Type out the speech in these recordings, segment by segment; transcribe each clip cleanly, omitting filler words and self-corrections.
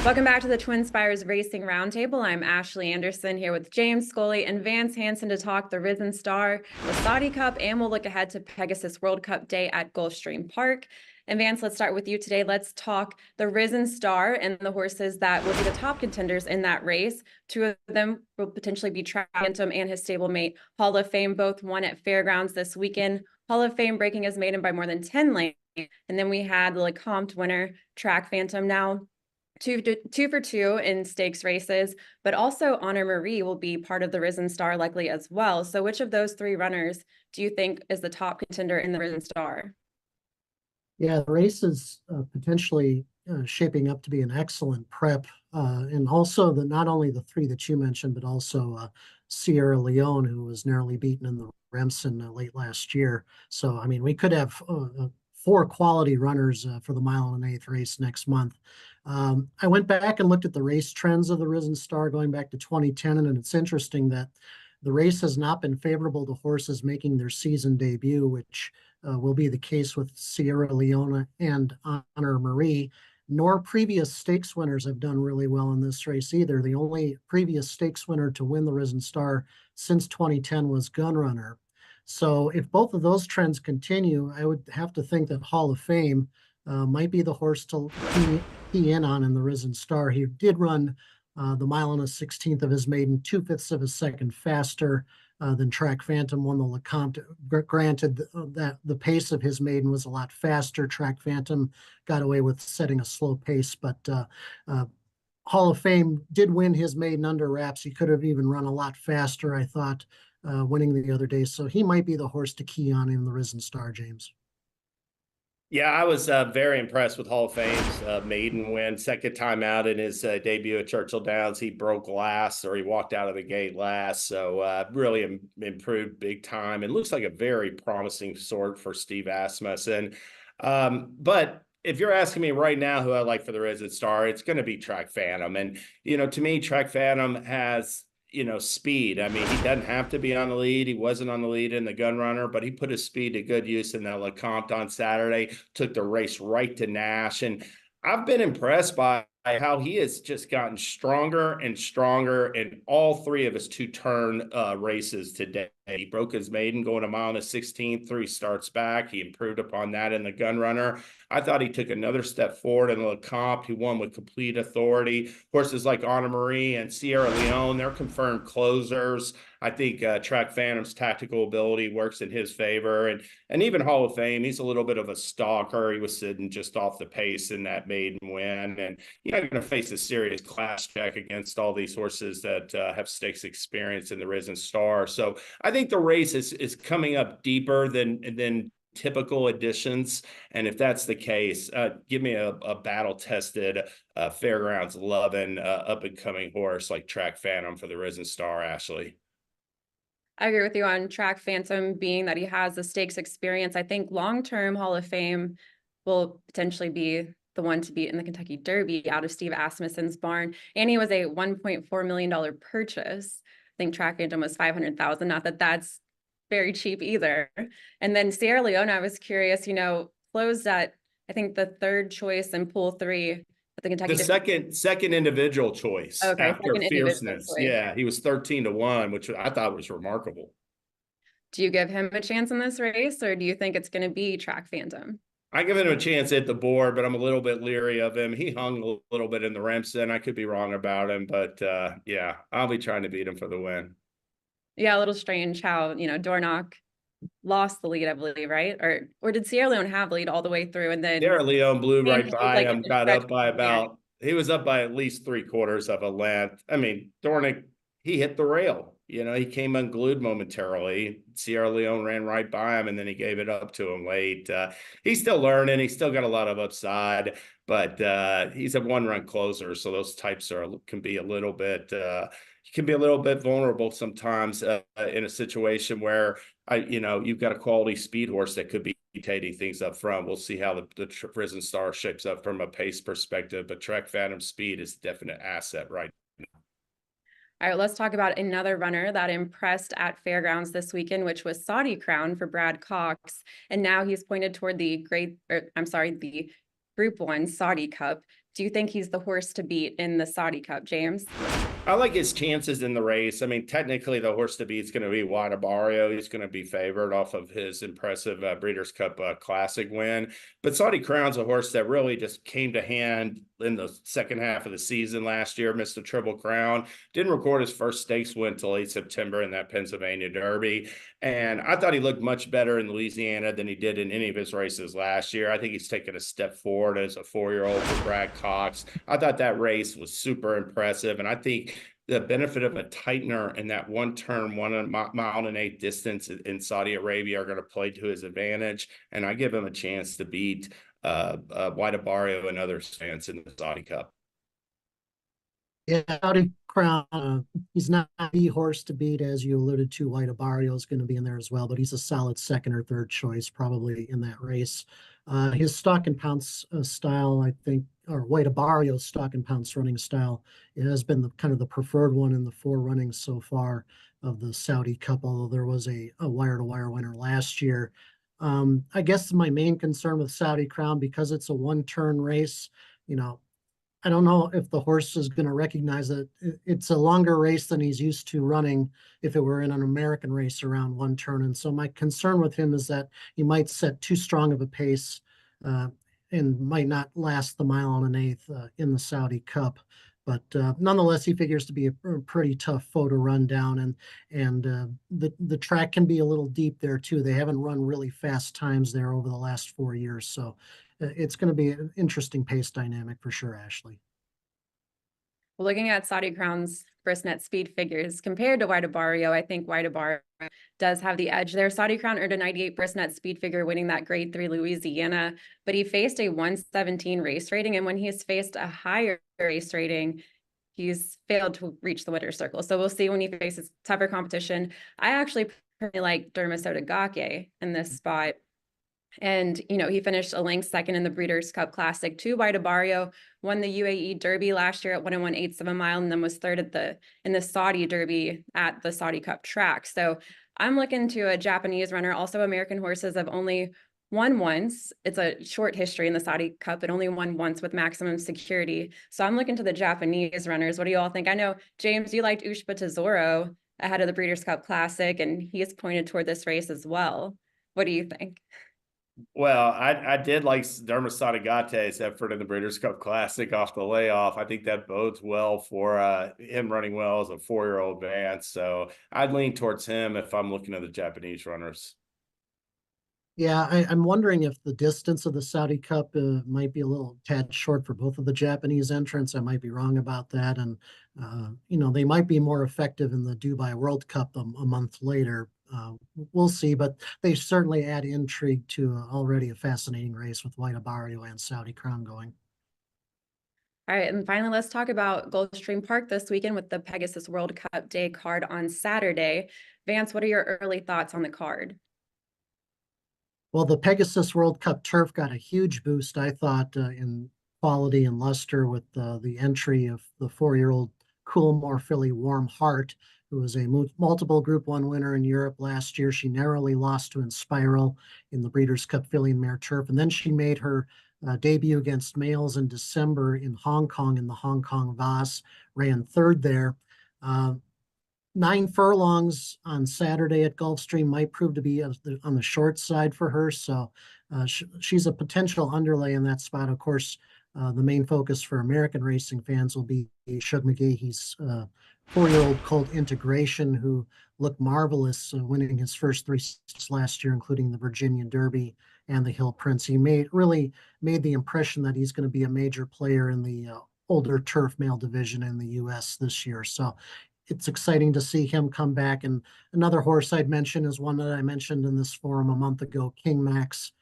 Welcome back to the TwinSpires Racing Roundtable. I'm Ashley Anderson here with James, Scully, and Vance Hanson to talk the Risen Star, the Saudi Cup, and we'll look ahead to Pegasus World Cup Day at Gulfstream Park. And Vance, let's start with you today. Let's talk the Risen Star and the horses that will be the top contenders in that race. Two of them will potentially be Track Phantom and his stablemate Hall of Fame, both won at Fairgrounds this weekend. Hall of Fame breaking his maiden by more than 10 lengths. And then we had the Lecomte winner, Track Phantom, now two for two in stakes races, but also Honor Marie will be part of the Risen Star likely as well. So which of those three runners do you think is the top contender in the Risen Star? Yeah, the race is potentially shaping up to be an excellent prep. And also not only the three that you mentioned, but also Sierra Leone, who was narrowly beaten in the Remsen late last year. So, I mean, we could have four quality runners for the 1.125 race next month. I went back and looked at the race trends of the Risen Star going back to 2010, and it's interesting that the race has not been favorable to horses making their season debut, which will be the case with Sierra Leone and Honor Marie, nor previous stakes winners have done really well in this race either. The only previous stakes winner to win the Risen Star since 2010 was Gunrunner. So if both of those trends continue, I would have to think that Hall of Fame might be the horse to key in on in the Risen Star. He did run the 1.16 of his maiden, 2/5 of a second faster than Track Phantom won the Lecomte. Granted, that the pace of his maiden was a lot faster. Track Phantom got away with setting a slow pace, but Hall of Fame did win his maiden under wraps. He could have even run a lot faster, I thought, winning the other day. So he might be the horse to key on in the Risen Star, James. Yeah, I was very impressed with Hall of Fame's maiden win. Second time out in his debut at Churchill Downs, he broke last, or he walked out of the gate last. So really improved big time. And looks like a very promising sort for Steve Asmussen. But if you're asking me right now who I like for the Risen Star, it's going to be Track Phantom. And, to me, Track Phantom has speed. I mean, he doesn't have to be on the lead. He wasn't on the lead in the Gunrunner, but he put his speed to good use in that Lecomte on Saturday, took the race right to Nash. And I've been impressed by how he has just gotten stronger and stronger in all three of his two-turn races today. He broke his maiden going 1.16 3 starts back. He improved upon that in the Gunrunner. I thought he took another step forward in the Lecomte. He won with complete authority. Horses like Honor Marie and Sierra Leone, they're confirmed closers. I think Track Phantom's tactical ability works in his favor. And even Hall of Fame, he's a little bit of a stalker. He was sitting just off the pace in that maiden win. And you're not going to face a serious class check against all these horses that have stakes experience in the Risen Star. So I think the race is coming up deeper than typical additions. And if that's the case, give me a battle-tested, fairgrounds loving, up-and-coming horse like Track Phantom for the Risen Star, Ashley. I agree with you on Track Phantom, being that he has the stakes experience. I think long-term Hall of Fame will potentially be the one to beat in the Kentucky Derby out of Steve Asmussen's barn. And he was a $1.4 million purchase. I think Track Phantom was $500,000. Not that that's very cheap either. And then Sierra Leone, I was curious, closed at, I think, the third choice in pool 3 at the Kentucky Derby. Second individual choice. Okay, after Fierceness. Yeah, he was 13-1, which I thought was remarkable. Do you give him a chance in this race, or do you think it's going to be Track Phantom? I give him a chance at the board, but I'm a little bit leery of him. He hung a little bit in the Remsen. I could be wrong about him, but yeah, I'll be trying to beat him for the win. Yeah, a little strange how, Dornoch lost the lead, I believe, right? Or did Sierra Leone have the lead all the way through, and then Sierra Leone blew right by him, got up by he was up by at least 3/4 of a length. I mean, Dornoch, he hit the rail. He came unglued momentarily. Sierra Leone ran right by him, and then he gave it up to him late. He's still learning. He's still got a lot of upside, but he's a one-run closer, so those types can be a little bit vulnerable sometimes in a situation where you've got a quality speed horse that could be dictating things up front. We'll see how the Risen Star shapes up from a pace perspective, but Track Phantom's speed is a definite asset right now. All right, let's talk about another runner that impressed at Fairgrounds this weekend, which was Saudi Crown for Brad Cox. And now he's pointed toward the Group 1 Saudi Cup. Do you think he's the horse to beat in the Saudi Cup, James? I like his chances in the race. I mean, technically, the horse to beat is going to be Wide Barrio. He's going to be favored off of his impressive Breeders' Cup Classic win. But Saudi Crown's a horse that really just came to hand in the second half of the season last year, missed the Triple Crown, didn't record his first stakes win until late September in that Pennsylvania Derby. And I thought he looked much better in Louisiana than he did in any of his races last year. I think he's taken a step forward as a 4-year-old for Brad Cox. I thought that race was super impressive. And I think the benefit of a tightener and that one turn, 1 mile and 8 distance in Saudi Arabia are going to play to his advantage. And I give him a chance to beat Wide Barrio and other fans in the Saudi Cup. Yeah, Saudi Crown, he's not the horse to beat, as you alluded to. White Barrio is going to be in there as well, but he's a solid second or third choice probably in that race. His stock and pounce style, I think, or White Barrio's stock and pounce running style, it has been the kind of the preferred one in the 4 runnings so far of the Saudi Cup, although there was a wire-to-wire winner last year. I guess my main concern with Saudi Crown, because it's a one-turn race, you know, I don't know if the horse is going to recognize that it's a longer race than he's used to running if it were in an American race around one turn. And so my concern with him is that he might set too strong of a pace and might not last the 1 1/8 miles in the Saudi Cup. But nonetheless, he figures to be a pretty tough foe to run down. And the track can be a little deep there too. They haven't run really fast times there over the last 4 years. So it's going to be an interesting pace dynamic for sure, Ashley. Looking at Saudi Crown's first net speed figures compared to Wide Barrio, I think Wide Barrio does have the edge there. Saudi Crown earned a 98 first net speed figure, winning that Grade 3 Louisiana, but he faced a 117 race rating, and when he's faced a higher race rating, he's failed to reach the winner's circle. So we'll see when he faces tougher competition. I actually personally like Dermasodagake in this spot. And, you know, he finished a length second in the Breeders' Cup Classic. 2 Wide Barrio won the UAE Derby last year at 1 1/8 mile, and then was third in the Saudi Derby at the Saudi Cup track. So I'm looking to a Japanese runner. Also, American horses have only won once. It's a short history in the Saudi Cup, but only won once with maximum security. So I'm looking to the Japanese runners. What do you all think? I know, James, you liked Ushba Tesoro ahead of the Breeders' Cup Classic, and he is pointed toward this race as well. What do you think? Well, I did like Dermasodagate's effort in the Breeders' Cup Classic off the layoff. I think that bodes well for him running well as a 4-year-old Vance. So I'd lean towards him if I'm looking at the Japanese runners. Yeah, I'm wondering if the distance of the Saudi Cup might be a little tad short for both of the Japanese entrants. I might be wrong about that. And, you know, they might be more effective in the Dubai World Cup a month later. We'll see, but they certainly add intrigue to already a fascinating race with White Barrio and Saudi Crown going. All right, and finally, let's talk about Gulfstream Park this weekend with the Pegasus World Cup Day card on Saturday. Vance, what are your early thoughts on the card? Well, the Pegasus World Cup turf got a huge boost, I thought, in quality and luster with the entry of the 4-year-old Coolmore filly Warm Heart, who was a multiple Group 1 winner in Europe last year. She narrowly lost to Inspiral in the Breeders' Cup filly and mare turf. And then she made her debut against males in December in Hong Kong in the Hong Kong Vase, ran third there. 9 furlongs on Saturday at Gulfstream might prove to be on the short side for her. So she's a potential underlay in that spot. Of course, the main focus for American racing fans will be Shug McGahee's 4-year-old colt Integration, who looked marvelous winning his first 3 last year, including the Virginia Derby and the Hill Prince. He really made the impression that he's going to be a major player in the older turf male division in the U.S. this year. So it's exciting to see him come back. And another horse I'd mention is one that I mentioned in this forum a month ago, King Max,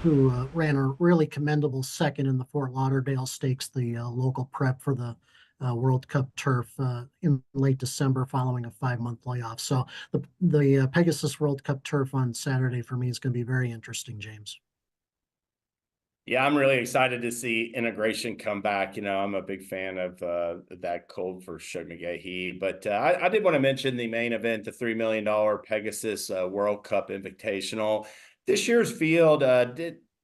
who ran a really commendable second in the Fort Lauderdale Stakes, the local prep for the World Cup turf in late December following a 5-month layoff. So the Pegasus World Cup turf on Saturday for me is going to be very interesting, James. Yeah, I'm really excited to see Integration come back. You know, I'm a big fan of that colt for Shug McGahee. But I did want to mention the main event, the $3 million Pegasus World Cup Invitational. This year's field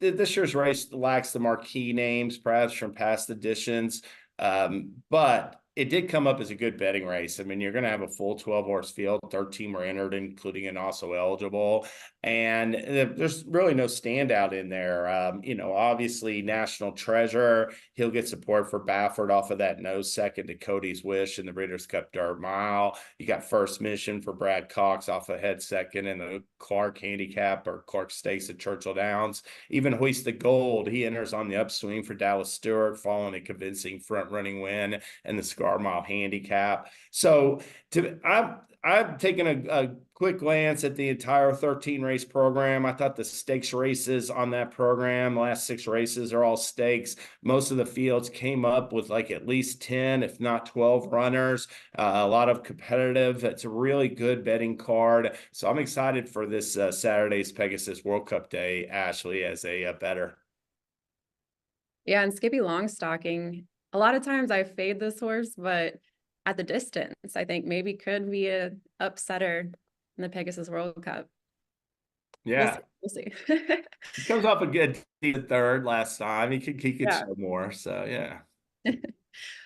this year's race lacks the marquee names, perhaps from past editions, but it did come up as a good betting race. I mean, you're going to have a full 12-horse field. 13 were entered, including an also eligible. And there's really no standout in there. Obviously, National Treasure, he'll get support for Baffert off of that nose second to Cody's Wish in the Breeders' Cup Dirt Mile. You got First Mission for Brad Cox off a head second in the Clark Handicap or Clark Stakes at Churchill Downs. Even Hoist the Gold, he enters on the upswing for Dallas Stewart, following a convincing front-running win and the Scar Mile Handicap. So I've taken a quick glance at the entire 13 race program. I thought the stakes races on that program, the last 6 races are all stakes. Most of the fields came up with like at least 10, if not 12 runners, a lot of competitive. It's a really good betting card. So I'm excited for this Saturday's Pegasus World Cup day, Ashley, as a bettor. Yeah, and Skippy Longstocking, a lot of times I fade this horse, but at the distance, I think maybe could be a upsetter in the Pegasus World Cup. Yeah, we'll see. He comes off a good third last time. He could Yeah. show more. So yeah.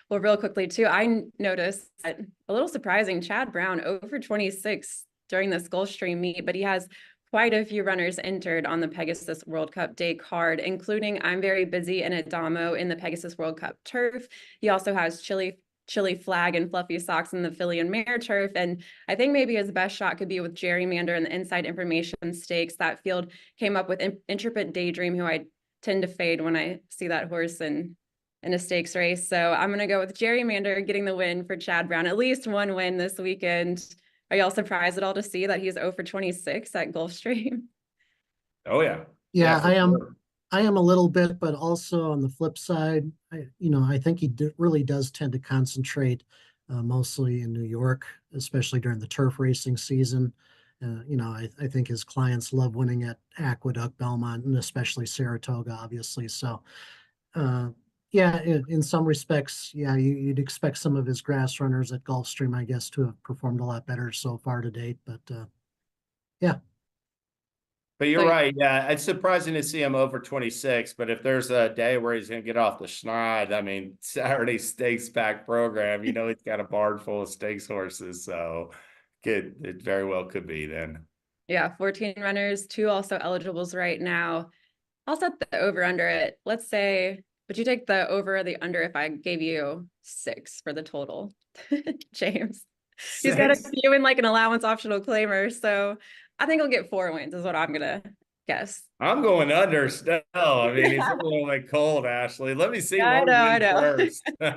Well, real quickly too, I noticed that a little surprising, Chad Brown over 26 during this Gulfstream meet, but he has quite a few runners entered on the Pegasus World Cup day card, including I'm Very Busy and Adamo in the Pegasus World Cup turf. He also has Chili Flag and Fluffy Socks in the filly and mare turf. And I think maybe his best shot could be with Gerrymander and the Inside Information Stakes. That field came up with Intrepid Daydream, who I tend to fade when I see that horse in a stakes race. So I'm going to go with Gerrymander getting the win for Chad Brown, at least one win this weekend. Are y'all surprised at all to see that he's 0 for 26 at Gulfstream? Oh yeah. Yeah, for I am. sure. I am a little bit, but also on the flip side, I think he really does tend to concentrate mostly in New York, especially during the turf racing season. I think his clients love winning at Aqueduct, Belmont, and especially Saratoga, obviously. So, yeah, in some respects, yeah, you'd expect some of his grass runners at Gulfstream, I guess, to have performed a lot better so far to date. But yeah. But you're right. Yeah, it's surprising to see him over 26. But if there's a day where he's going to get off the schneid, I mean, Saturday stakes pack program, he's got a barn full of stakes horses. So it very well could be then. Yeah, 14 runners, 2 also eligibles right now. I'll set the over under it. Let's say, would you take the over or the under if I gave you 6 for the total? James. He's got a few in like an allowance optional claimer. So I think he'll get 4 wins is what I'm going to guess. I'm going under still. I mean, he's a little bit cold, Ashley. Let me see I one know. first. All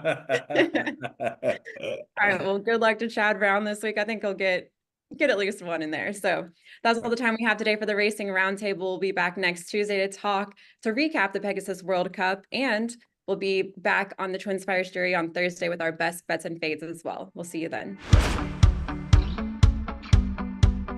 right. Well, good luck to Chad Brown this week. I think he'll get at least 1 in there. So that's all the time we have today for the Racing Roundtable. We'll be back next Tuesday to recap the Pegasus World Cup, and we'll be back on the TwinSpires jury on Thursday with our best bets and fades as well. We'll see you then.